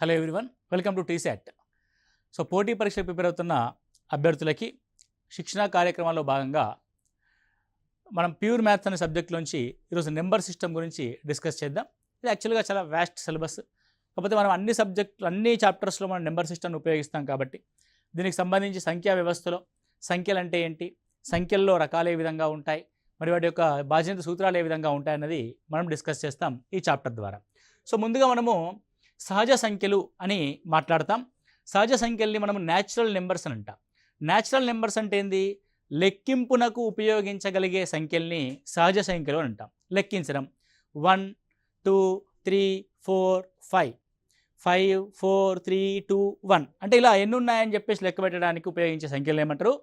Hello everyone, welcome to T-SAT. So పోటీ పరీక్ష prepare అవుతున్న అభ్యర్థులకి శిక్షణా కార్యక్రమాల్లో భాగంగా మనం ప్యూర్ మ్యాథ్స్ అనే సబ్జెక్ట్లోంచి ఈరోజు నెంబర్ సిస్టమ్ గురించి డిస్కస్ చేద్దాం. ఇది యాక్చువల్గా చాలా వ్యాస్ట్ సిలబస్. కాకపోతే మనం అన్ని చాప్టర్స్లో మనం నెంబర్ సిస్టమ్ని ఉపయోగిస్తాం కాబట్టి దీనికి సంబంధించి సంఖ్యా వ్యవస్థలో సంఖ్యలు అంటే ఏంటి, సంఖ్యల్లో రకాలు ఏ విధంగా ఉంటాయి, మరి వాటి యొక్క బాధ్యత సూత్రాలు ఏ విధంగా ఉంటాయన్నది మనం డిస్కస్ చేస్తాం ఈ చాప్టర్ ద్వారా. సో ముందుగా మనము సహజ సంఖ్యలు అని మాట్లాడతాం. సహజ సంఖ్యల్ని మనం న్యాచురల్ నెంబర్స్ అని అంటాం. న్యాచురల్ నెంబర్స్ అంటే ఏంది? లెక్కింపునకు ఉపయోగించగలిగే సంఖ్యల్ని సహజ సంఖ్యలు అని అంటాం. లెక్కించడం 1 2 3 4 5 5 4 3 2 1 అంటే ఇలా ఎన్ని ఉన్నాయని చెప్పేసి లెక్క పెట్టడానికి ఉపయోగించే సంఖ్యలు ఏమంటారు?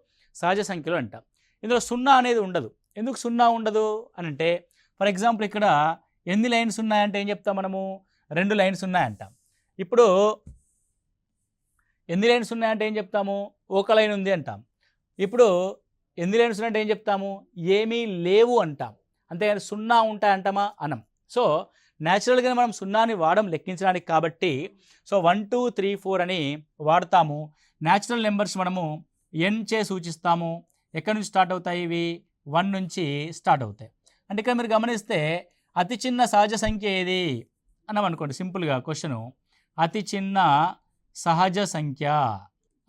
సహజ సంఖ్యలు అంటాం. ఇందులో సున్నా అనేది ఉండదు. ఎందుకు సున్నా ఉండదు అని అంటే, ఫర్ ఎగ్జాంపుల్ ఇక్కడ ఎన్ని లైన్స్ ఉన్నాయంటే ఏం చెప్తాం మనము? 2 లైన్స్ ఉన్నాయంటాం. ఇప్పుడు ఎన్ని లైన్స్ ఉన్నాయంటే ఏం చెప్తాము? ఒక లైన్ ఉంది అంటాం. ఇప్పుడు ఎన్ని లైన్స్ ఉన్నాయంటే ఏం చెప్తాము? ఏమీ లేవు అంటాం. అంతేగాని సున్నా ఉంటాయంటామా? అనం. సో న్యాచురల్గానే మనం సున్నాని వాడడం లెక్కించడానికి కాబట్టి సో 1 2 3 4 అని వాడతాము. న్యాచురల్ నెంబర్స్ మనము ఎన్ చే సూచిస్తాము. ఎక్కడి నుంచి స్టార్ట్ అవుతాయి? ఇవి 1 నుంచి స్టార్ట్ అవుతాయి. అంటే ఇక్కడ మీరు గమనిస్తే అతి చిన్న సహజ సంఖ్య ఏది అన్నాం అనుకోండి. సింపుల్గా క్వశ్చను, అతి చిన్న సహజ సంఖ్య.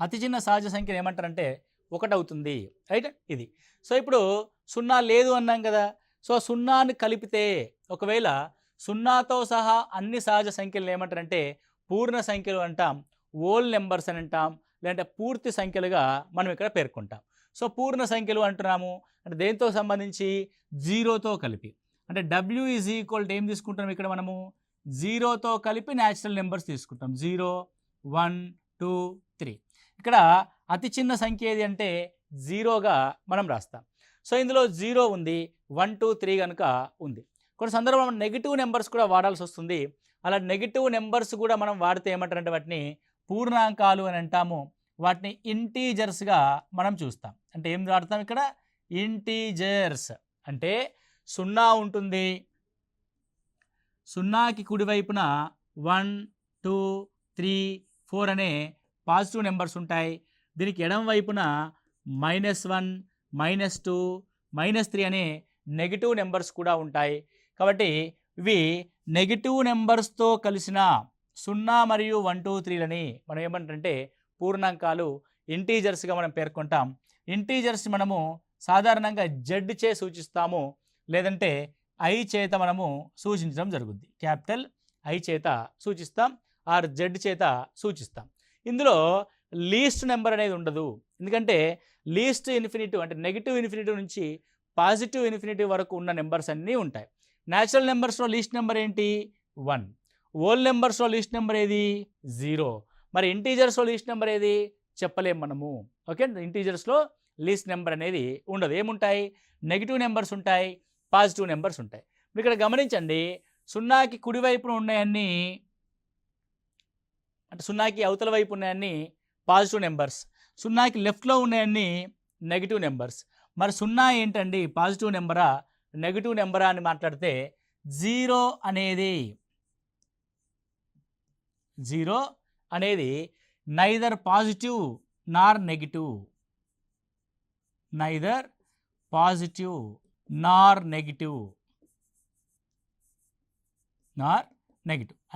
అతి చిన్న సహజ సంఖ్యను ఏమంటారంటే 1 అవుతుంది, రైట్? ఇది. సో ఇప్పుడు సున్నా లేదు అన్నాం కదా. సో సున్నాని కలిపితే ఒకవేళ సున్నాతో సహా అన్ని సహజ సంఖ్యలు ఏమంటారంటే పూర్ణ సంఖ్యలు అంటాం, ఓల్ నెంబర్స్ అని అంటాం, లేదంటే పూర్తి సంఖ్యలుగా మనం ఇక్కడ పేర్కొంటాం. సో పూర్ణ సంఖ్యలు అంటున్నాము అంటే దేంతో సంబంధించి? జీరోతో కలిపి. అంటే W ఈజ్ ఈక్వల్ టు ఏం తీసుకుంటాం ఇక్కడ మనము? జీరోతో కలిపి న్యాచురల్ నెంబర్స్ తీసుకుంటాం. 0 1 2 3. ఇక్కడ అతి చిన్న సంఖ్య ఏది అంటే 0గా మనం రాస్తాం. సో ఇందులో 0 ఉంది, 1 2 3 కనుక ఉంది. కొన్ని సందర్భంలో నెగిటివ్ నెంబర్స్ కూడా వాడాల్సి వస్తుంది. అలా నెగిటివ్ నెంబర్స్ కూడా మనం వాడితే ఏమంటారంటే వాటిని పూర్ణాంకాలు అని అంటాము. వాటిని ఇంటీజర్స్గా మనం చూస్తాం. అంటే ఏం వాడతాం ఇక్కడ? ఇంటీజర్స్. అంటే సున్నా ఉంటుంది, సున్నాకి కుడివైపున 1 2 3 4 అనే పాజిటివ్ నెంబర్స్ ఉంటాయి. దీనికి ఎడమ వైపున -1 -2 -3 అనే నెగిటివ్ నెంబర్స్ కూడా ఉంటాయి. కాబట్టి ఇవి నెగిటివ్ నెంబర్స్తో కలిసిన 0 మరియు 1 2 3లని మనం ఏమంటారంటే పూర్ణాంకాలు, ఇంటీజర్స్గా మనం పేర్కొంటాం. ఇంటీజర్స్ మనము సాధారణంగా జెడ్ చే సూచిస్తాము, లేదంటే ఐ చేత మనము సూచించడం జరుగుద్ది. క్యాపిటల్ ఐ చేత సూచిస్తాం, ఆర్ జెడ్ చేత సూచిస్తాం. ఇందులో లీస్ట్ నెంబర్ అనేది ఉండదు. ఎందుకంటే లీస్ట్ ఇన్ఫినిటివ్ అంటే నెగిటివ్ ఇన్ఫినిటివ్ నుంచి పాజిటివ్ ఇన్ఫినిటివ్ వరకు ఉన్న నెంబర్స్ అన్నీ ఉంటాయి. న్యాచురల్ నెంబర్స్లో లీస్ట్ నెంబర్ ఏంటి? 1. ఓల్ నెంబర్స్లో లీస్ట్ నెంబర్ ఏది? 0. మరి ఇంటీజర్స్లో లీస్ట్ నెంబర్ ఏది? చెప్పలేం మనము. ఓకే, ఇంటీజర్స్లో లీస్ట్ నెంబర్ అనేది ఉండదు. ఏముంటాయి? నెగిటివ్ నెంబర్స్ ఉంటాయి, పాజిటివ్ నెంబర్స్ ఉంటాయి. మీరు ఇక్కడ గమనించండి, సున్నాకి కుడివైపున ఉన్నాయన్నీ అంటే సున్నాకి అవతల వైపు ఉన్నాయన్నీ పాజిటివ్ నెంబర్స్, సున్నాకి లెఫ్ట్లో ఉన్నాయన్నీ నెగిటివ్ నెంబర్స్. మరి సున్నా ఏంటండి? పాజిటివ్ నెంబరా నెగిటివ్ నెంబరా అని మాట్లాడితే 0 అనేది నైదర్ పాజిటివ్ నార్ నెగిటివ్. నైదర్ పాజిటివ్ నార్ నెగిటివ్.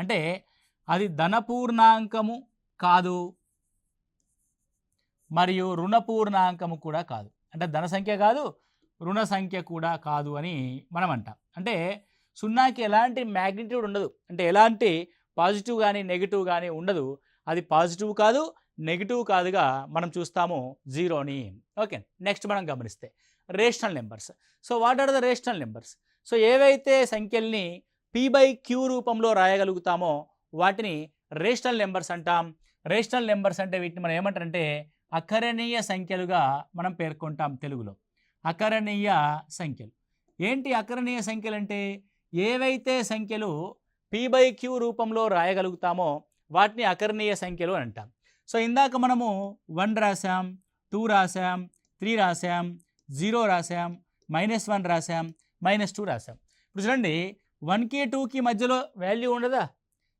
అంటే అది ధనపూర్ణాంకము కాదు, మరియు రుణపూర్ణాంకము కూడా కాదు. అంటే ధన సంఖ్య కాదు, రుణ సంఖ్య కూడా కాదు అని మనం అంటాం. అంటే సున్నాకి ఎలాంటి మ్యాగ్నిట్యూడ్ ఉండదు, అంటే ఎలాంటి పాజిటివ్ కానీ నెగిటివ్ కానీ ఉండదు. అది పాజిటివ్ కాదు, నెగిటివ్ కాదుగా మనం చూస్తాము 0ని. ఓకే, నెక్స్ట్ మనం గమనిస్తే rational numbers. So what are the rational numbers? So ఏవైతే సంఖ్యల్ని P/Q రూపంలో రాయగలుగుతామో వాటిని రేషనల్ నెంబర్స్ అంటాం. రేషనల్ నెంబర్స్ అంటే వీటిని మనం ఏమంటారంటే అకరణీయ సంఖ్యలుగా మనం పేర్కొంటాం తెలుగులో. అకరణీయ సంఖ్యలు. ఏంటి అకరణీయ సంఖ్యలు అంటే? ఏవైతే సంఖ్యలు P/Q రూపంలో రాయగలుగుతామో వాటిని అకరణీయ సంఖ్యలు అని అంటాం. సో ఇందాక మనము 1 రాసాం, 2 రాసాం, 3 రాసాం, 0 రాసాం, -1 రాసాం, -2 రాసాం. ఇప్పుడు చూడండి, 1కి 2కి మధ్యలో వాల్యూ ఉండదా?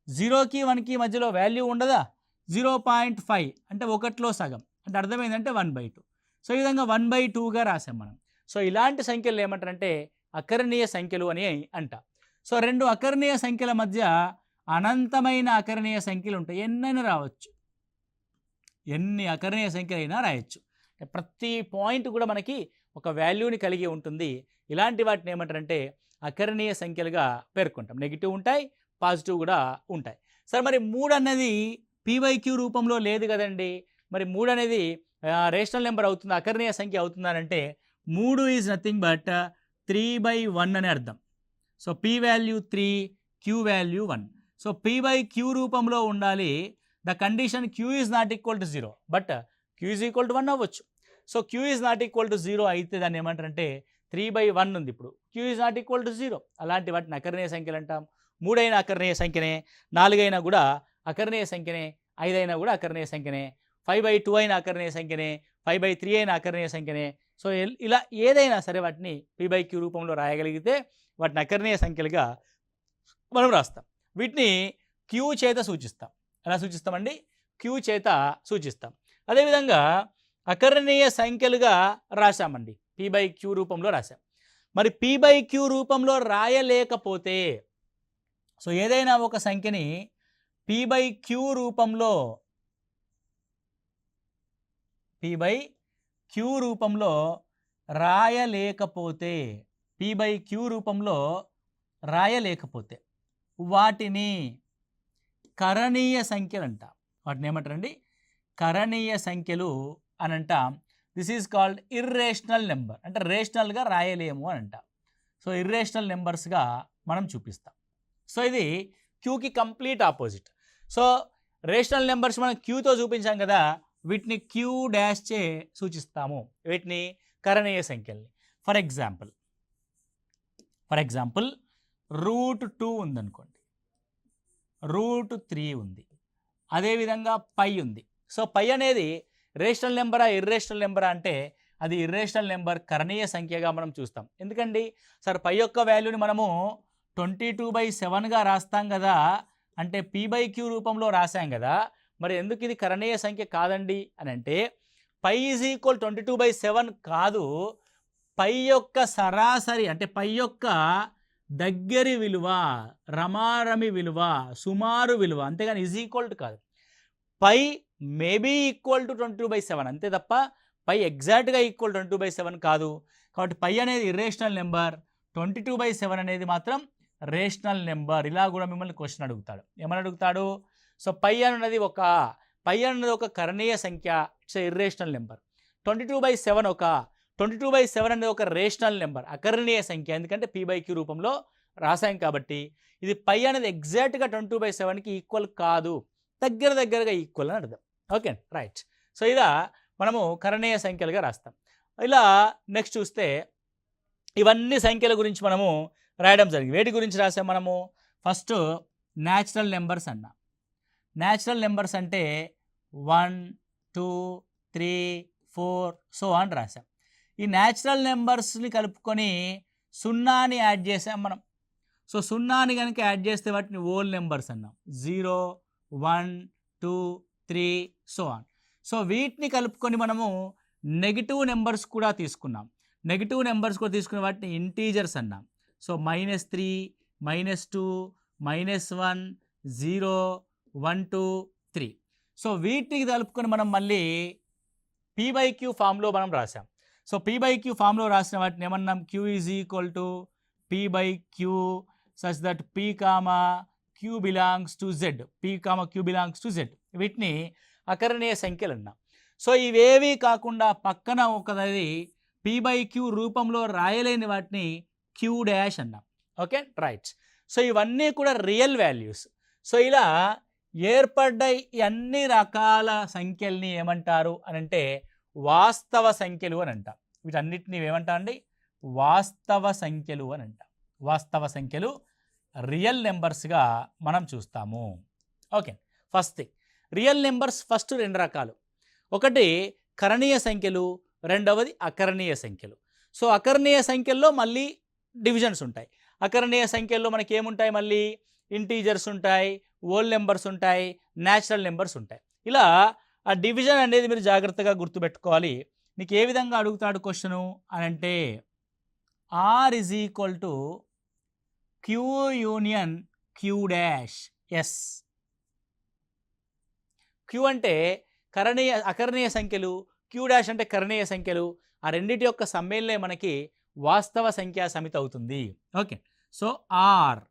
0కి 1కి మధ్యలో వాల్యూ ఉండదా? 0.5 అంటే 1లో సగం అంటే అర్థమైందంటే 1/2. సో ఈ విధంగా 1/2గా రాసాం మనం. సో ఇలాంటి సంఖ్యలు ఏమంటారంటే అకరణీయ సంఖ్యలు అని అంట. సో రెండు అకరణీయ సంఖ్యల మధ్య అనంతమైన అకరణీయ సంఖ్యలు ఉంటాయి. ఎన్నైనా రావచ్చు, ఎన్ని అకరణీయ సంఖ్యలైనా రాయొచ్చు. ప్రతి పాయింట్ కూడా మనకి ఒక వాల్యూని కలిగి ఉంటుంది. ఇలాంటి వాటిని ఏమంటారంటే అకరణీయ సంఖ్యలుగా పేర్కొంటాం. నెగిటివ్ ఉంటాయి, పాజిటివ్ కూడా ఉంటాయి. సరే, మరి 3 అన్నది p/q రూపంలో లేదు కదండి. మరి 3 అనేది రేషనల్ నెంబర్ అవుతుంది, అకరణీయ సంఖ్య అవుతుందనంటే 3 ఈజ్ నథింగ్ బట్ 3/1 అని అర్థం. So p value 3, q value 1. So p/q రూపంలో ఉండాలి. The condition q is not equal to 0 but q is equal to 1 అవ్వచ్చు. So q is not equal to 0 అయితే దాన్ని ఏమంటారంటే 3/1 ఉంది. ఇప్పుడు q is not equal to 0. అలాంటి వాటిని అకరణీయ సంఖ్యలు అంటాం. 3 అయినా అకరణీయ సంఖ్యనే, 4 అయినా కూడా అకరణీయ సంఖ్యనే, 5 అయినా కూడా అకరణీయ సంఖ్యనే, 5/2 అయినా అకరణీయ సంఖ్యనే, 5/3 అయినా అకరణీయ సంఖ్యనే. సో ఇలా ఏదైనా సరే వాటిని p/q రూపంలో రాయగలిగితే వాటిని అకరణీయ సంఖ్యలుగా మనం రాస్తాం. వీటిని q చేత సూచిస్తాం. ఎలా సూచిస్తామండి? q చేత సూచిస్తాం. అదేవిధంగా అకరణీయ సంఖ్యలుగా రాశామండి, p/q రూపంలో రాశాం. మరి p/q రూపంలో రాయలేకపోతే, సో ఏదైనా ఒక సంఖ్యని p/q రూపంలో రాయలేకపోతే వాటిని కరణీయ సంఖ్యలు అంటాం. వాటిని ఏమంటారండి? కరణీయ సంఖ్యలు అని అంటాం. This is called irrational number. అంటే రేషనల్గా రాయలేము అని అంటాం. సో ఇర్రేషనల్ నెంబర్స్గా మనం చూపిస్తాం. సో ఇది క్యూకి complete opposite. So rational numbers మనం క్యూతో చూపించాం కదా, వీటిని క్యూ డాష్ చే సూచిస్తాము. వీటిని కరణీయ సంఖ్యల్ని. ఫర్ ఎగ్జాంపుల్ √2 ఉందనుకోండి, √3 ఉంది, అదేవిధంగా పై ఉంది. సో పై అనేది రేషనల్ నెంబరా ఇర్రేషనల్ నెంబరా అంటే అది ఇర్రేషనల్ నెంబర్, కరణీయ సంఖ్యగా మనం చూస్తాం. ఎందుకండి సార్ పై యొక్క వాల్యూని మనము 22/7గా రాస్తాం కదా, అంటే p/q రూపంలో రాసాం కదా, మరి ఎందుకు ఇది కరణీయ సంఖ్య కాదండి అని అంటే పై ఈజ్ ఈక్వల్ 22/7 కాదు, పై యొక్క సరాసరి అంటే పై యొక్క దగ్గరి విలువ, రమారమి విలువ, సుమారు విలువ, అంతేగాని ఈజ్ ఈక్వల్ టు కాదు. పై మేబీ ఈక్వల్ టు 22/7 అంతే తప్ప పై ఎగ్జాక్ట్గా ఈక్వల్ 22/7 కాదు. కాబట్టి పై అనేది ఇర్రేషనల్ నెంబర్, 22/7 అనేది మాత్రం రేషనల్ నెంబర్. ఇలా కూడా మిమ్మల్ని క్వశ్చన్ అడుగుతాడు. ఏమని అడుగుతాడు? సో పై అన్నది ఒక కరణీయ సంఖ్య, ఇట్స్ ఇర్రేషనల్ నెంబర్. 22/7 అనేది ఒక రేషనల్ నెంబర్, అకరణీయ సంఖ్య. ఎందుకంటే p/q రూపంలో రాసాం కాబట్టి. ఇది పై అనేది ఎగ్జాక్ట్గా 22/7కి ఈక్వల్ కాదు, దగ్గరగా ఈక్వల్ అని అర్థం. Okay, right. సో ఇలా మనము కరణీయ సంఖ్యలుగా రాస్తాం. ఇలా నెక్స్ట్ చూస్తే ఇవన్నీ సంఖ్యల గురించి మనము రాయడం జరిగింది. వేటి గురించి రాసాం మనము? ఫస్ట్ న్యాచురల్ నెంబర్స్ అన్నాం. న్యాచురల్ నెంబర్స్ అంటే 1, 2, 3, 4 సో అని రాసాం. ఈ న్యాచురల్ నెంబర్స్ని కలుపుకొని 0ని యాడ్ చేసాం మనం. సో 0ని కనుక యాడ్ చేస్తే వాటిని హోల్ నెంబర్స్ అన్నాం. 0, 1, 2, 3 సో ఆన్. సో వీటిని కలుపుకొని మనము నెగిటివ్ నెంబర్స్ కూడా తీసుకున్నాం. నెగిటివ్ నెంబర్స్ కూడా తీసుకునే వాటిని ఇంటీజర్స్ అన్నాం. సో -3, -2, -1, 0, 1, 2, 3. సో వీటికి కలుపుకొని మనం మళ్ళీ p/q ఫామ్లో మనం రాసాం. సో p/q ఫామ్లో రాసిన వాటిని ఏమన్నాం? q is equal to p/q such that p, q belongs to z. p, q belongs to z. వీటిని అకరణీయ సంఖ్యలు అన్నాం. సో ఇవేవి కాకుండా పక్కన ఒకది p/q రూపంలో రాయలేని వాటిని q డాష్ అన్నాం. Okay, right. సో ఇవన్నీ కూడా రియల్ వాల్యూస్. సో ఇలా ఏర్పడ్డ ఈ అన్ని రకాల సంఖ్యల్ని ఏమంటారు అని అంటే వాస్తవ సంఖ్యలు అని అంటాం. వీటన్నిటిని ఏమంటాం అండి? వాస్తవ సంఖ్యలు అని అంటాం. వాస్తవ సంఖ్యలు రియల్ నెంబర్స్గా మనం చూస్తాము. Okay, first thing real numbers first 2 రకాలు. ఒకటి కరణీయ సంఖ్యలు, రెండవది అకరణీయ సంఖ్యలు. సో అకరణీయ సంఖ్యల్లో మళ్ళీ డివిజన్స్ ఉంటాయి. అకరణీయ సంఖ్యల్లో మనకి ఏముంటాయి? మళ్ళీ ఇంటీజర్స్ ఉంటాయి, హోల్ నెంబర్స్ ఉంటాయి, న్యాచురల్ నెంబర్స్ ఉంటాయి. ఇలా ఆ డివిజన్ అనేది మీరు జాగ్రత్తగా గుర్తుపెట్టుకోవాలి. నీకు ఏ విధంగా అడుగుతాడు క్వశ్చను అని అంటే R is equal to Q union Q dash S. Q అంటే అకరణీయ సంఖ్యలు, క్యూ డాష్ అంటే కరణీయ సంఖ్యలు. ఆ రెండింటి యొక్క సమ్మేళనే మనకి వాస్తవ సంఖ్యా సమితి అవుతుంది. Okay, so are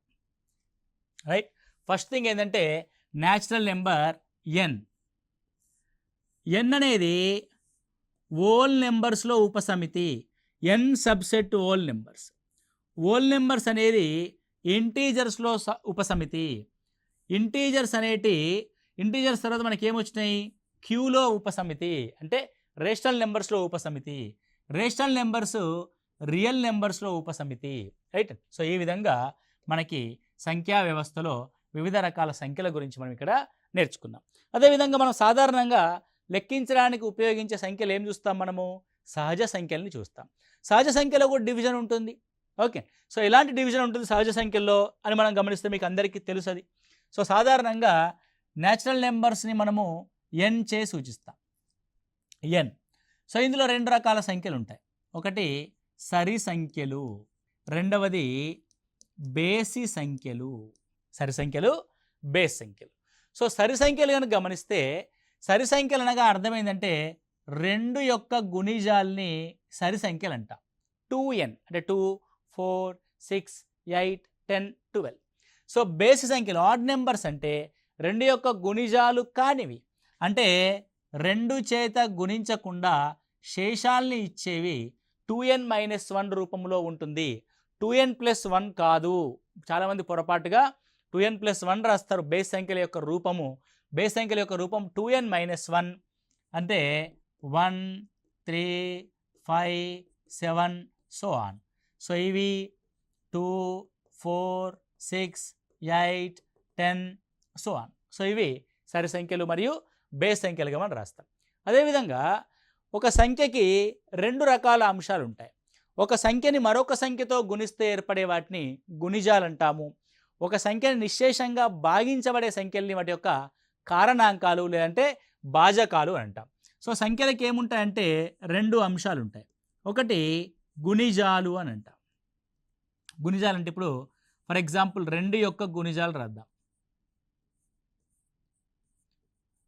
right. First thing ఏంటంటే న్యాచురల్ నెంబర్ ఎన్. ఎన్ అనేది హోల్ నెంబర్స్లో ఉపసమితి. N subset whole numbers. Whole numbers అనేది ఇంటీజర్స్లో ఉపసమితి. ఇంటీజర్స్ తర్వాత మనకి ఏమొచ్చినాయి? క్యూలో ఉపసమితి అంటే రేషనల్ నెంబర్స్లో ఉపసమితి. రేషనల్ నెంబర్స్ రియల్ నెంబర్స్లో ఉపసమితి. రైట్. సో ఈ విధంగా మనకి సంఖ్యా వ్యవస్థలో వివిధ రకాల సంఖ్యల గురించి మనం ఇక్కడ నేర్చుకున్నాం. అదేవిధంగా మనం సాధారణంగా లెక్కించడానికి ఉపయోగించే సంఖ్యలు ఏం చూస్తాం? మనము సహజ సంఖ్యల్ని చూస్తాం. సహజ సంఖ్యలో కూడా డివిజన్ ఉంటుంది. ఓకే, సో ఎలాంటి డివిజన్ ఉంటుంది సహజ సంఖ్యల్లో అని మనం గమనిస్తే మీకు అందరికీ తెలుసు అది. సో సాధారణంగా న్యాచురల్ నెంబర్స్ని మనము ఎన్ చే సూచిస్తాం. ఎన్. సో ఇందులో రెండు రకాల సంఖ్యలు ఉంటాయి. ఒకటి సరి సంఖ్యలు, రెండవది బేసి సంఖ్యలు. సరి సంఖ్యలు, బేస్ సంఖ్యలు. సో సరి సంఖ్యలు కనుక గమనిస్తే సరి సంఖ్యలు అనగా అర్థమైందంటే రెండు యొక్క గుణిజాల్ని సరి సంఖ్యలు అంట. 2n అంటే 2, 4, 6, 8, 10, 12. సో బేసి సంఖ్యలు ఆడ్ నెంబర్స్ అంటే రెండు యొక్క గుణిజాలు కానివి, అంటే రెండు చేత గుణించకుండా శేషాల్ని ఇచ్చేవి 2n-1 రూపంలో ఉంటుంది. 2n+1 కాదు. చాలామంది పొరపాటుగా 2n+1 రాస్తారు. బేస్ సంఖ్యల యొక్క రూపము. బేస్ సంఖ్యల యొక్క రూపం 2n-1 అంటే 1, 3, 5, 7 సో ఆన్. సో ఇవి 2, 4, 6, 8, 10 సో ఆన్. సో ఇవి సరి సంఖ్యలు మరియు బేస్ సంఖ్యలుగా మనం రాస్తాం. అదేవిధంగా ఒక సంఖ్యకి రెండు రకాల అంశాలు ఉంటాయి. ఒక సంఖ్యని మరొక సంఖ్యతో గుణిస్తే ఏర్పడే వాటిని గుణిజాలు అంటాము. ఒక సంఖ్యని నిశ్శేషంగా భాగించబడే సంఖ్యల్ని వాటి యొక్క కారణాంకాలు లేదంటే భాజకాలు అంటాం. సో సంఖ్యలకి ఏముంటాయంటే రెండు అంశాలు ఉంటాయి. ఒకటి గుణిజాలు అని అంటాం. గుణిజాలు అంటే ఇప్పుడు ఫర్ ఎగ్జాంపుల్ 2 యొక్క గుణిజాలు రాద్దాం.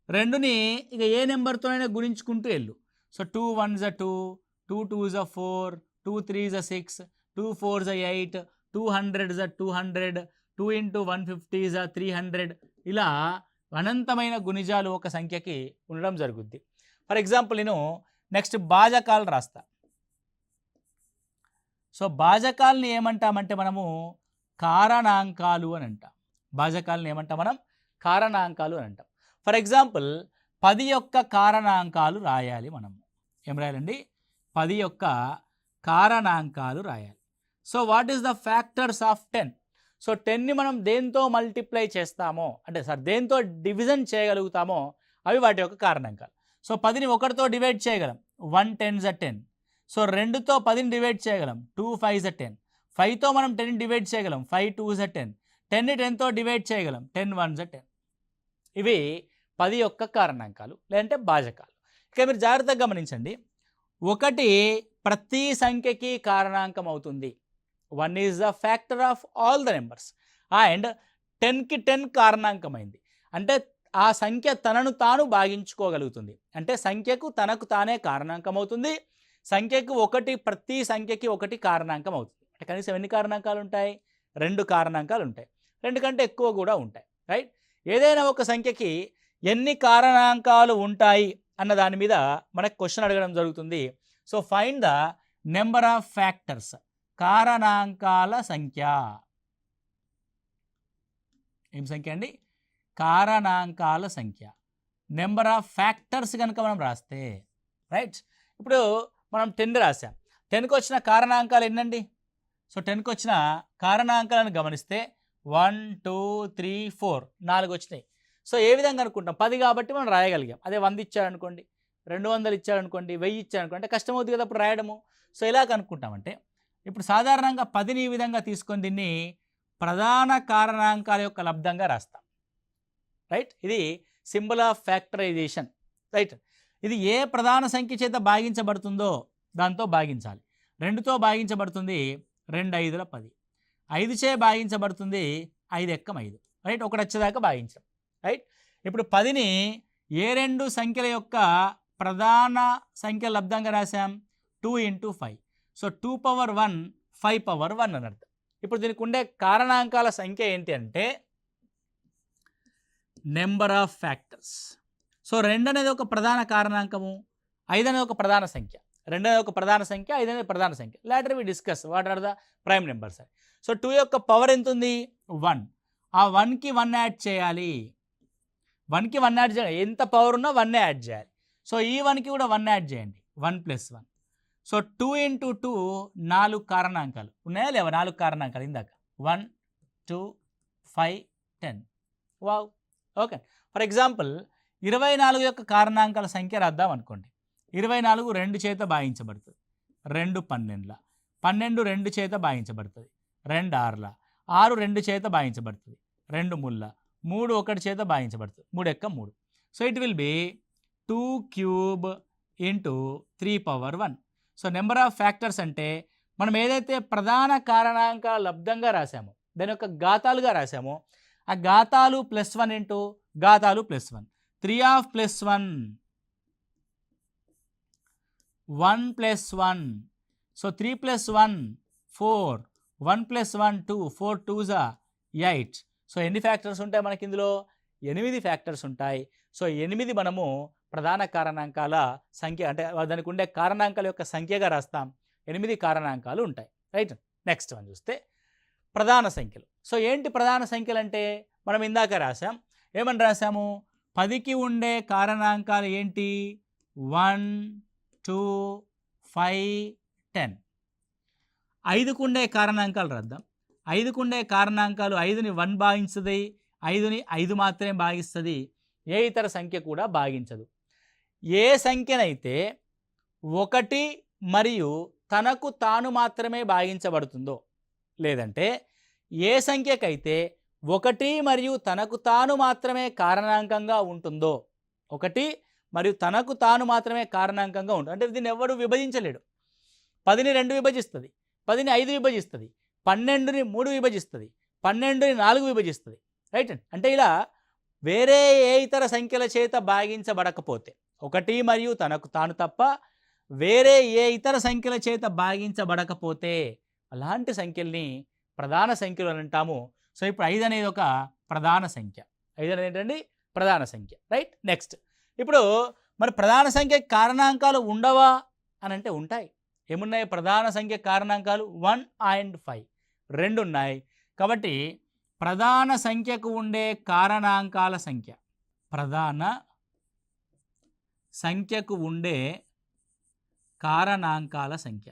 2ని ఇక ఏ నెంబర్తోనైనా గుణించుకుంటూ వెళ్ళు. So 2 1s 2, 2 2s 4, 2 3s 6, 2 4s 8, 200s 200, 2 × 150s 300. ఇలా అనంతమైన గుణిజాలు ఒక సంఖ్యకి ఉండడం జరుగుద్ది. ఫర్ ఎగ్జాంపుల్ నేను నెక్స్ట్ భాజకాలు రాస్తా. సో భాజకాలని ఏమంటామంటే మనము కారణాంకాలు అని అంటాం. భాజకాలను ఏమంటాం మనం? కారణాంకాలు అని అంటాం. ఫర్ ఎగ్జాంపుల్ 10 యొక్క కారణాంకాలు రాయాలి. మనము ఏం రాయాలండి? 10 యొక్క కారణాంకాలు రాయాలి. So what is the factors of 10? So 10ని మనం దేంతో మల్టిప్లై చేస్తామో అంటే దేంతో డివిజన్ చేయగలుగుతామో అవి వాటి యొక్క కారణాంకాలు. సో 10ని 1తో డివైడ్ చేయగలం, 1 10s 10. సో 2తో 10ని డివైడ్ చేయగలం, 2 5s 10. 5తో మనం 10ని డివైడ్ చేయగలం, 5 2s 10. 10ని 10తో డివైడ్ చేయగలం, 10 1s 10. ఇవి 10 యొక్క కారణాంకాలు లేదంటే భాజకాలు. ఇక మీరు జాగ్రత్తగా గమనించండి. 1 ప్రతి సంఖ్యకి కారణాంకం అవుతుంది. 1 is the factor of all the numbers. And 10కి 10 కారణాంకమైంది అంటే ఆ సంఖ్య తనను తాను భాగించుకోగలుగుతుంది. అంటే సంఖ్యకు తనకు తానే కారణాంకం అవుతుంది. సంఖ్యకు ప్రతి సంఖ్యకి 1 కారణాంకం అవుతుంది. అంటే కనీసం ఎన్ని కారణాంకాలు ఉంటాయి? 2 కారణాంకాలు ఉంటాయి. 2 కంటే ఎక్కువ కూడా ఉంటాయి. రైట్. ఏదైనా ఒక సంఖ్యకి ఎన్ని కారణాంకాలు ఉంటాయి అన్న దాని మీద మనకు క్వశ్చన్ అడగడం జరుగుతుంది. So find the number of factors. కారణాంకాల సంఖ్య. ఏం సంఖ్య అండి? కారణాంకాల సంఖ్య. నెంబర్ ఆఫ్ ఫ్యాక్టర్స్ కనుక మనం రాస్తే రైట్. ఇప్పుడు మనం 10 రాసాం. 10కి వచ్చిన కారణాంకాలు ఎన్నండి? సో 10కి వచ్చిన కారణాంకాలను గమనిస్తే 1 2 3 4 4 వచ్చినాయి. సో ఏ విధంగా అనుకుంటాం? 10 కాబట్టి మనం రాయగలిగాం. అదే 100 ఇచ్చాడనుకోండి, 200 ఇచ్చాడనుకోండి, 1000 ఇచ్చాడనుకోండి అంటే కష్టమవుతుంది కదా అప్పుడు రాయడము. సో ఎలా కనుక్కుంటామంటే ఇప్పుడు సాధారణంగా 10ని ఈ విధంగా తీసుకొని దీన్ని ప్రధాన కారణాంకాల యొక్క లబ్ధంగా రాస్తాం. రైట్. ఇది సింబల్ ఆఫ్ ఫ్యాక్టరైజేషన్. రైట్. ఇది ఏ ప్రధాన సంఖ్య చేత భాగించబడుతుందో దాంతో భాగించాలి. 2తో భాగించబడుతుంది 2 5ల 10, 5 చే భాగించబడుతుంది 5 ఎక్కం 5. రైట్. ఒకటి వచ్చేదాకా భాగించాం. రైట్. ఇప్పుడు 10ని ఏ రెండు సంఖ్యల యొక్క ప్రధాన సంఖ్య లబ్ధంగా రాశాం? 2 × 5. సో 2 పవర్ 1 5 పవర్ 1 అని అర్థం. ఇప్పుడు దీనికి ఉండే కారణాంకాల సంఖ్య ఏంటి అంటే నెంబర్ ఆఫ్ ఫ్యాక్టర్స్. సో 2 అనేది ఒక ప్రధాన కారణాంకము, 5 అనేది ఒక ప్రధాన సంఖ్య. 2 అనేది ఒక ప్రధాన సంఖ్య, 5 అనేది ప్రధాన సంఖ్య. Later we discuss what are the prime numbers. So 2 యొక్క పవర్ ఎంత ఉంది? 1. ఆ 1కి 1 యాడ్ చేయాలి. 1కి 1 యాడ్ చేయాలి. ఎంత పవర్ ఉన్నా 1 యాడ్ చేయాలి. సో ఈ 1కి కూడా 1 యాడ్ చేయండి. 1 + 1. సో 2 × 2 4 కారణాంకాలు ఉన్నాయా లేవా? 4 కారణాంకాలు ఇందాక 1 2 5 10. వావ్. ఓకే. ఫర్ ఎగ్జాంపుల్ 24 యొక్క కారణాంకాల సంఖ్య రాద్దాం అనుకోండి. 24 2 చేత భాగించబడుతుంది. 2 12ల, 12 2 చేత భాగించబడుతుంది. 2 6ల, 6 2 చేత భాగించబడుతుంది. 2 3ల, 3 1 చేత భాగించబడుతుంది. 3 ఎక్క 3. So it will be 2³ × 3 power 1. So number of factors అంటే మనం ఏదైతే ప్రధాన కారణాంకాల లబ్ధంగా రాసామో దాని యొక్క ఘాతాలుగా రాసామో ఆ ఘాతాలు +1 × ఘాతాలు +1. 3 of +1 1 + 1. So 3 + 1 4, 1 + 1 2, 4 2s 8. సో ఎన్ని ఫ్యాక్టర్స్ ఉంటాయి మనకి ఇందులో? 8 ఫ్యాక్టర్స్ ఉంటాయి. సో 8 మనము ప్రధాన కారణాంకాల సంఖ్య అంటే దానికి ఉండే కారణాంకాల యొక్క సంఖ్యగా రాస్తాం. 8 కారణాంకాలు ఉంటాయి. రైట్. నెక్స్ట్ వన్ చూస్తే ప్రధాన సంఖ్యలు. సో ఏంటి ప్రధాన సంఖ్యలు అంటే మనం ఇందాక రాసాం. ఏమని రాసాము? 10కి ఉండే కారణాంకాలు ఏంటి? 1 2 5 10. 5కు ఉండే కారణాంకాలు రాద్దాం. 5కు ఉండే కారణాంకాలు 5ని 1 భాగించదు, 5ని 5 మాత్రమే భాగిస్తుంది. ఏ ఇతర సంఖ్య కూడా భాగించదు. ఏ సంఖ్యనైతే 1 మరియు తనకు తాను మాత్రమే భాగించబడుతుందో, లేదంటే ఏ సంఖ్యకైతే 1 మరియు తనకు తాను మాత్రమే కారణాంకంగా ఉంటుందో, 1 మరియు తనకు తాను మాత్రమే కారణాంకంగా ఉంటుంది. అంటే దీన్ని ఎవడు విభజించలేడు. 10ని 2 విభజిస్తుంది, 10ని 5 విభజిస్తుంది, 12ని 3 విభజిస్తుంది, 12ని 4 విభజిస్తుంది. రైట్. అంటే ఇలా వేరే ఏ ఇతర సంఖ్యల చేత భాగించబడకపోతే, 1 మరియు తనకు తాను తప్ప వేరే ఏ ఇతర సంఖ్యల చేత భాగించబడకపోతే అలాంటి సంఖ్యల్ని ప్రధాన సంఖ్యలు అని అంటాము. సో ఇప్పుడు 5 అనేది ఒక ప్రధాన సంఖ్య. 5 అనేది ఏంటండి? ప్రధాన సంఖ్య. రైట్. నెక్స్ట్ ఇప్పుడు మరి ప్రధాన సంఖ్య కారణాంకాలు ఉండవా అని అంటే ఉంటాయి. ఏమున్నాయి? ప్రధాన సంఖ్య కారణాంకాలు 1 and 5 2 ఉన్నాయి. కాబట్టి ప్రధాన సంఖ్యకు ఉండే కారణాంకాల సంఖ్య, ప్రధాన సంఖ్యకు ఉండే కారణాంకాల సంఖ్య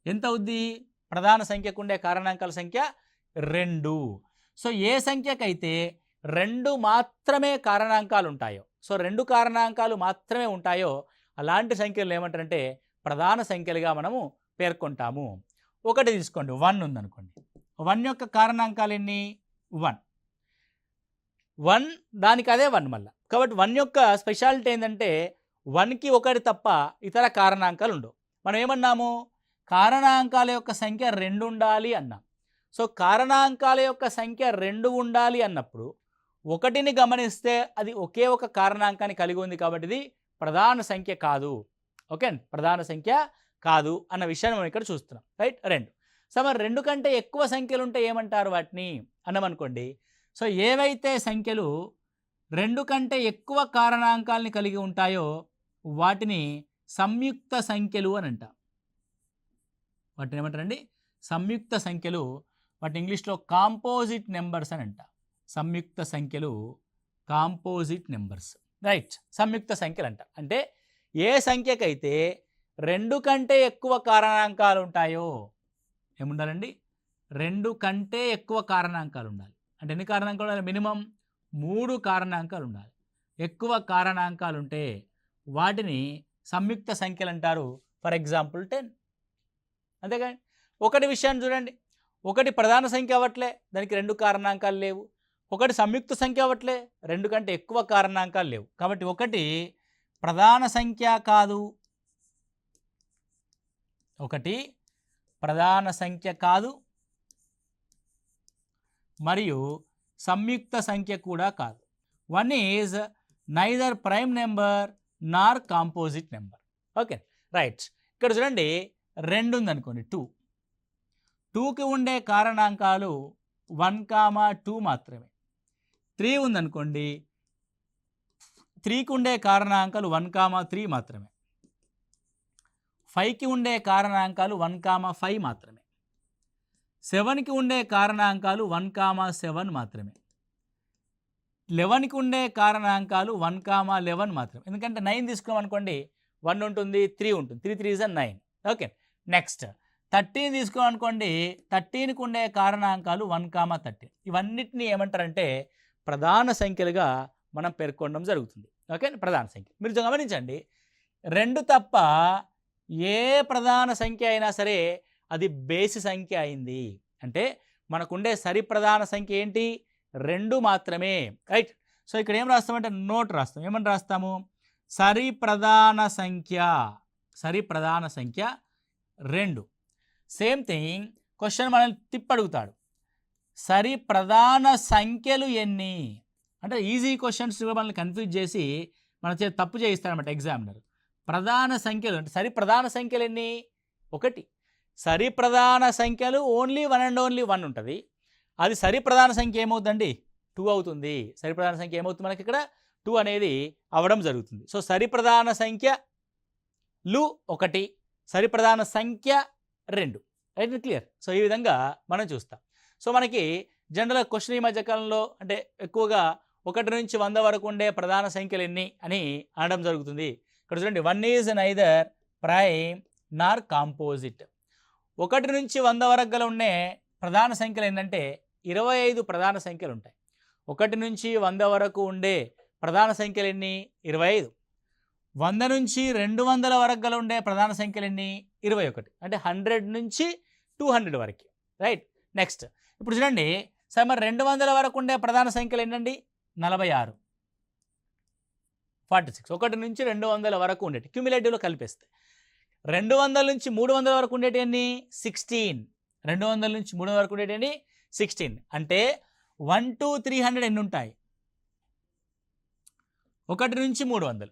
ఎంత అవుద్ది? ప్రధాన సంఖ్యకు ఉండే కారణాంకాల సంఖ్య 2. సో ఏ సంఖ్యకైతే 2 మాత్రమే కారణాంకాలు ఉంటాయో, సో 2 కారణాంకాలు మాత్రమే ఉంటాయో అలాంటి సంఖ్యలు ఏమంటారంటే ప్రధాన సంఖ్యలుగా మనము పేర్కొంటాము. ఒకటి తీసుకోండి, 1 ఉందనుకోండి. 1 యొక్క కారణాంకాలు ఎన్ని? 1 దానికి అదే 1 మళ్ళీ. కాబట్టి 1 యొక్క స్పెషాలిటీ ఏంటంటే 1కి 1 తప్ప ఇతర కారణాంకాలు ఉండవు. మనం ఏమన్నాము? కారణాంకాల యొక్క సంఖ్య 2 ఉండాలి అన్నాం. సో కారణాంకాల యొక్క సంఖ్య 2 ఉండాలి అన్నప్పుడు 1ని గమనిస్తే అది ఒకే ఒక కారణాంకాన్ని కలిగి ఉంది కాబట్టి ఇది ప్రధాన సంఖ్య కాదు. ఓకే, ప్రధాన సంఖ్య కాదు అన్న విషయాన్ని మనం ఇక్కడ చూస్తున్నాం. రైట్. 2. సో మరి 2 కంటే ఎక్కువ సంఖ్యలు ఉంటే ఏమంటారు వాటిని అన్నామనుకోండి. సో ఏవైతే సంఖ్యలు 2 కంటే ఎక్కువ కారణాంకాలని కలిగి ఉంటాయో వాటిని సంయుక్త సంఖ్యలు అని అంటాం. వాటిని ఏమంటారండి? సంయుక్త సంఖ్యలు. వాటిని ఇంగ్లీష్లో కాంపోజిట్ నెంబర్స్ అని అంటాం. సంయుక్త సంఖ్యలు, కాంపోజిట్ నెంబర్స్. రైట్. సంయుక్త సంఖ్యలు అంట అంటే ఏ సంఖ్యకైతే 2 కంటే ఎక్కువ కారణాంకాలు ఉంటాయో ఏముండాలండి? 2 కంటే ఎక్కువ కారణాంకాలు ఉండాలి. అంటే ఎన్ని కారణాంకాలు ఉండాలి? మినిమం 3 కారణాంకాలు ఉండాలి. ఎక్కువ కారణాంకాలు ఉంటే వాటిని సంయుక్త సంఖ్యలు అంటారు. For example 10. అంతేకాని ఒకటి విషయాన్ని చూడండి, 1 ప్రధాన సంఖ్య అవ్వట్లే, దానికి 2 కారణాంకాలు లేవు. ఒకటి సంయుక్త సంఖ్య అవ్వట్లే, 2 కంటే ఎక్కువ కారణాంకాలు లేవు. కాబట్టి ఒకటి ప్రధాన సంఖ్య కాదు, ఒకటి ప్రధాన సంఖ్య కాదు, మరియు సంయుక్త సంఖ్య కూడా కాదు. 1 is neither prime number Nar composite number. Okay right. ఇక్కడ చూడండి 2 ఉందనుకోండి, 2కి ఉండే కారణాంకాలు 1, 2 మాత్రమే. 3 ఉందనుకోండి, 3కి ఉండే కారణాంకాలు 1, 3 మాత్రమే. 5కి ఉండే కారణాంకాలు 1, 5 మాత్రమే. 7కి ఉండే కారణాంకాలు 1, 7 మాత్రమే. 11కి ఉండే కారణాంకాలు 1, 11 మాత్రమే. ఎందుకంటే 9 తీసుకున్నాం అనుకోండి, 1 ఉంటుంది, 3 ఉంటుంది, 3 3 is 9. ఓకే నెక్స్ట్ 13 తీసుకున్నాం అనుకోండి, 13కి ఉండే కారణాంకాలు 1, 13. ఇవన్నిటిని ఏమంటారంటే ప్రధాన సంఖ్యలుగా మనం పేర్కొనడం జరుగుతుంది. ఓకే ప్రధాన సంఖ్య. మీరు గమనించండి, 2 తప్ప ఏ ప్రధాన సంఖ్య అయినా సరే అది బేసి సంఖ్య అయింది అంటే మనకుండే సరి ప్రధాన సంఖ్య ఏంటి, 2 మాత్రమే. రైట్. సో ఇక్కడ ఏం రాస్తామంటే నోట్ రాస్తాం. ఏమని రాస్తాము, సరి ప్రధాన సంఖ్య, సరి ప్రధాన సంఖ్య 2. సేమ్ థింగ్ క్వశ్చన్ మనల్ని తిప్పడుగుతాడు, సరి ప్రధాన సంఖ్యలు ఎన్ని అంటే ఈజీ క్వశ్చన్స్ మనల్ని కన్ఫ్యూజ్ చేసి మన తప్పు చేయిస్తాడనమాట ఎగ్జామినర్. ప్రధాన సంఖ్యలు అంటే సరి ప్రధాన సంఖ్యలు ఎన్ని, 1. సరి ప్రధాన సంఖ్యలు ఓన్లీ 1 and only 1 ఉంటుంది. అది సరి ప్రధాన సంఖ్య ఏమవుతుందండి, 2 అవుతుంది. సరి ప్రధాన సంఖ్య ఏమవుతుంది మనకి ఇక్కడ 2 అనేది అవ్వడం జరుగుతుంది. సో సరి ప్రధాన సంఖ్యలు 1, సరి ప్రధాన సంఖ్య 2. Right clear. సో ఈ విధంగా మనం చూస్తాం. సో మనకి జనరల్ క్వశ్చన్ ఈ మధ్యకాలంలో అంటే ఎక్కువగా 1 నుంచి 100 వరకు ఉండే ప్రధాన సంఖ్యలు ఎన్ని అని అనడం జరుగుతుంది. ఇక్కడ చూడండి 1 is neither prime Nar composite. 1 నుంచి 100 వరకు గల ఉండే ప్రధాన సంఖ్యలు ఏంటంటే 25 ప్రధాన సంఖ్యలు ఉంటాయి. 1 నుంచి 100 వరకు ఉండే ప్రధాన సంఖ్యలు ఎన్ని, 25. 100 నుంచి 200 వరకు గల ఉండే ప్రధాన సంఖ్యలు ఎన్ని, 21. అంటే 100 నుంచి 200 వరకు. రైట్. నెక్స్ట్ ఇప్పుడు చూడండి సార్, మరి 200 వరకు ఉండే ప్రధాన సంఖ్యలు ఏంటండి, 46, 46. 1 నుంచి 200 వరకు ఉండేటి క్యూములేటివ్లో కలిపేస్తే. 200 నుంచి 300 వరకు ఉండేటి ఎన్ని, 16. 200 నుంచి 300 వరకు ఉండేటి ఎన్ని, 16. అంటే 1 to 300 ఎన్ని ఉంటాయి, 1 నుంచి 300.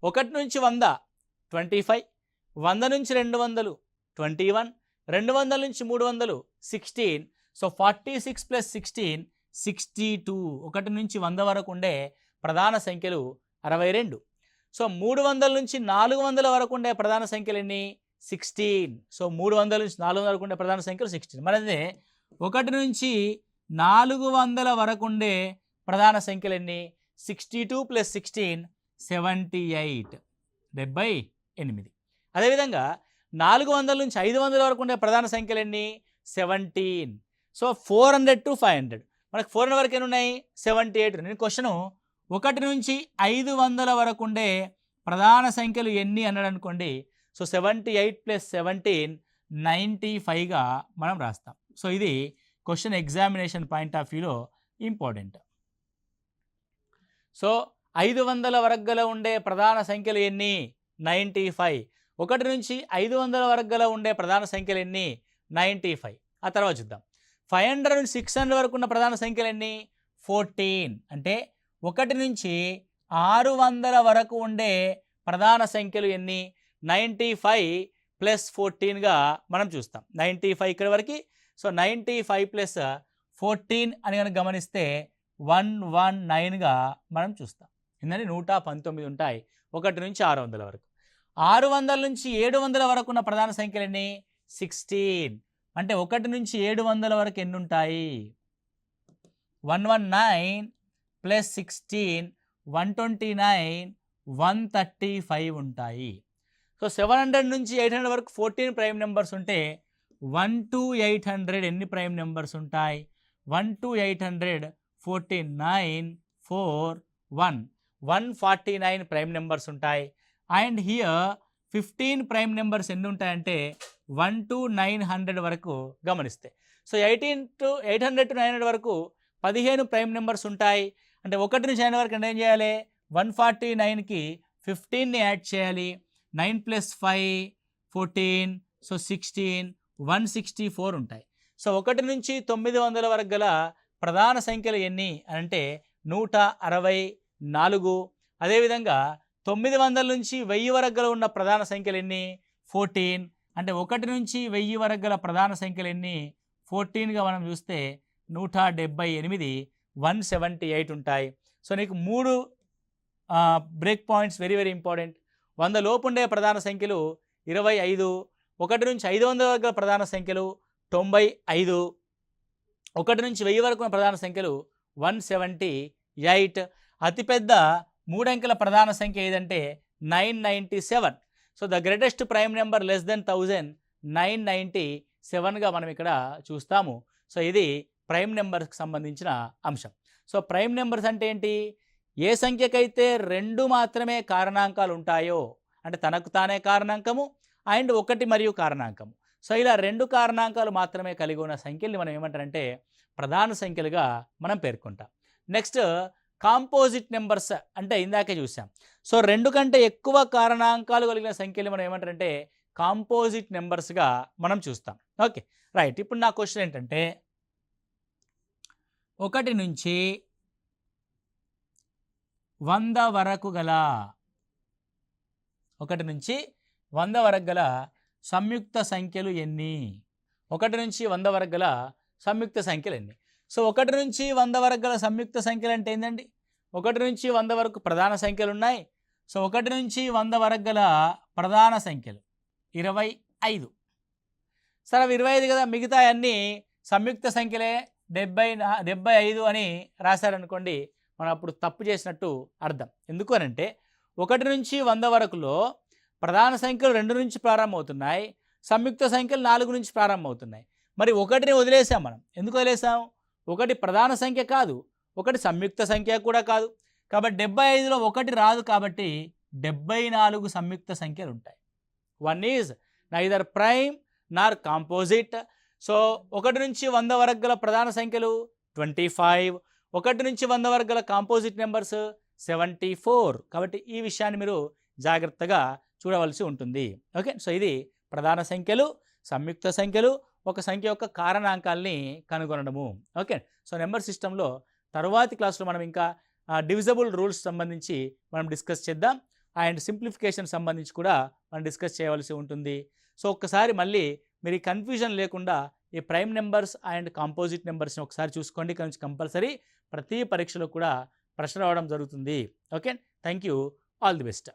1 నుంచి 100 25, 100 నుంచి 200 21, 200 నుంచి 300 16. సో 46 + 16 62. 1 నుంచి 100 వరకు ఉండే ప్రధాన సంఖ్యలు 62. సో 300 నుంచి 400 వరకు ఉండే ప్రధాన సంఖ్యలు ఎన్ని, 16. సో 300 నుంచి 400 వరకు ఉండే ప్రధాన సంఖ్యలు 16. మరి అదే 1 నుంచి 400 వరకు ఉండే ప్రధాన సంఖ్యలు ఎన్ని, 62 + 16 78, 78. అదేవిధంగా 400 నుంచి 500 వరకు ఉండే ప్రధాన సంఖ్యలు ఎన్ని, 17. సో 400 to 500 మనకు 400 వరకు ఎన్ని ఉన్నాయి, 78. నేను క్వశ్చను 1 నుంచి 500 వరకు ఉండే ప్రధాన సంఖ్యలు ఎన్ని అన్నాడు అనుకోండి. సో 78 + 17 95గా మనం రాస్తాం. సో ఇది క్వశ్చన్ ఎగ్జామినేషన్ పాయింట్ ఆఫ్ వ్యూలో ఇంపార్టెంట్. సో 500 వరకు గల ఉండే ప్రధాన సంఖ్యలు ఎన్ని, 95. 1 నుంచి 500 వరకు గల ఉండే ప్రధాన సంఖ్యలు ఎన్ని, 95. ఆ తర్వాత చూద్దాం. 500 నుంచి 600 వరకు ఉన్న ప్రధాన సంఖ్యలు ఎన్ని, 14. అంటే 1 నుంచి 600 వరకు ఉండే ప్రధాన సంఖ్యలు ఎన్ని, 95 + 14గా మనం చూస్తాం. 95 ఇక్కడ వరకు. సో 95 + 14 అని కనుక గమనిస్తే 119గా మనం చూస్తాం. ఏంటంటే 119 ఉంటాయి 1 నుంచి 600 వరకు. 600 నుంచి 700 వరకు ఉన్న ప్రధాన సంఖ్యలు ఎన్ని, 16. అంటే 1 నుంచి 700 వరకు ఎన్ని ఉంటాయి, 119 + 16 129 135 ఉంటాయి. సో 700 నుంచి 800 వరకు 14 ప్రైమ్ నెంబర్స్ ఉంటే 1 to 800 ఎన్ని ప్రైమ్ నెంబర్స్ ఉంటాయి, 1 to 800 49 4 1 149 ప్రైమ్ నెంబర్స్ ఉంటాయి. అండ్ హియర్ 15 ప్రైమ్ నెంబర్స్ ఎన్ని ఉంటాయంటే 1 to 900 వరకు గమనిస్తే. సో 800 to 900 వరకు 15 ప్రైమ్ నెంబర్స్ ఉంటాయి. అంటే 1 నుంచి 9 వరకు ఏం చేయాలి? 149కి 15ని యాడ్ చేయాలి. 9 + 5 14, సో 16, 164 ఉంటాయి. సో 1 నుంచి 900 వరకు గల ప్రధాన సంఖ్యలు ఎన్ని అంటే 164. అదేవిధంగా 900 నుంచి 1000 వరకు గల ఉన్న ప్రధాన సంఖ్యలు ఎన్ని? 14. అంటే 1 నుంచి 1000 వరకు గల ప్రధాన సంఖ్యలు ఎన్ని? 14గా మనం చూస్తే 178, 178 ఉంటాయి. సో నీకు 3 break points very very important. 100 లోపు ఉండే ప్రధాన సంఖ్యలు 25, 1 నుంచి 500 వరకు గల ప్రధాన సంఖ్యలు 95, 1 నుంచి 1000 వరకు ఉన్న ప్రధాన సంఖ్యలు 178. అతిపెద్ద 3 అంకెల ప్రధాన సంఖ్య ఏదంటే 997. So the greatest prime number less than 1000, 997గా మనం ఇక్కడ చూస్తాము. సో ఇది ప్రైమ్ నెంబర్స్కి సంబంధించిన అంశం. సో ప్రైమ్ నెంబర్స్ అంటే ఏంటి? ఏ సంఖ్యకైతే 2 మాత్రమే కారణాంకాలు ఉంటాయో, అంటే తనకు తానే కారణాంకము అండ్ 1 మరియు కారణాంకము. సో ఇలా 2 కారణాంకాలు మాత్రమే కలిగి ఉన్న సంఖ్యల్ని మనం ఏమంటారంటే ప్రధాన సంఖ్యలుగా మనం పేర్కొంటాం. నెక్స్ట్ కాంపోజిట్ నెంబర్స్ అంటే ఇందాకే చూసాం. సో 2 కంటే ఎక్కువ కారణాంకాలు కలిగిన సంఖ్యలు మనం ఏమంటారంటే కాంపోజిట్ నెంబర్స్గా మనం చూస్తాం. Okay right. ఇప్పుడు నా క్వశ్చన్ ఏంటంటే 1 నుంచి 100 వరకు గల 1 నుంచి 100 వరకు గల సంయుక్త సంఖ్యలు ఎన్ని? 1 నుంచి 100 వరకు గల సంయుక్త సంఖ్యలు ఎన్ని? సో 1 నుంచి 100 వరకు గల సంయుక్త సంఖ్యలు అంటే ఏంటండి? 1 నుంచి 100 వరకు ప్రధాన సంఖ్యలు ఉన్నాయి. సో 1 నుంచి 100 వరకు గల ప్రధాన సంఖ్యలు 25. సరే అవి 25 కదా, మిగతా అన్నీ సంయుక్త సంఖ్యలే 75 అని రాశారనుకోండి, మనం అప్పుడు తప్పు చేసినట్టు అర్థం. ఎందుకు అనంటే 1 నుంచి 100 వరకులో ప్రధాన సంఖ్యలు 2 నుంచి ప్రారంభమవుతున్నాయి, సంయుక్త సంఖ్యలు 4 నుంచి ప్రారంభమవుతున్నాయి. మరి 1ని వదిలేసాం మనం. ఎందుకు వదిలేసాం? 1 ప్రధాన సంఖ్య కాదు, 1 సంయుక్త సంఖ్య కూడా కాదు. కాబట్టి 75లో 1 రాదు, కాబట్టి 74 సంయుక్త సంఖ్యలు ఉంటాయి. 1 is neither prime Nar composite. So 1 నుంచి 100 వరకు గల ప్రధాన సంఖ్యలు 25, 1 నుంచి 100 వరకు గల కాంపోజిట్ నెంబర్స్ 74. కాబట్టి ఈ విషయాన్ని మీరు జాగ్రత్తగా చూడవలసి ఉంటుంది. ఓకే, సో ఇది ప్రధాన సంఖ్యలు, సంయుక్త సంఖ్యలు, ఒక సంఖ్య యొక్క కారణాంకాల్ని కనుగొనడము. ఓకే, సో నెంబర్ సిస్టంలో తరువాతి క్లాస్లో మనం ఇంకా డివిజబుల్ రూల్స్ సంబంధించి మనం డిస్కస్ చేద్దాం. అండ్ సింప్లిఫికేషన్ సంబంధించి కూడా మనం డిస్కస్ చేయవలసి ఉంటుంది. సో ఒక్కసారి మళ్ళీ మీరు ఈ కన్ఫ్యూజన్ లేకుండా ఈ ప్రైమ్ నెంబర్స్ అండ్ కాంపోజిట్ నెంబర్స్ని ఒకసారి చూసుకోండి. కొంచెం కంపల్సరీ ప్రతి పరీక్షలో కూడా ప్రశ్న రావడం జరుగుతుంది. Okay, thank you, all the best.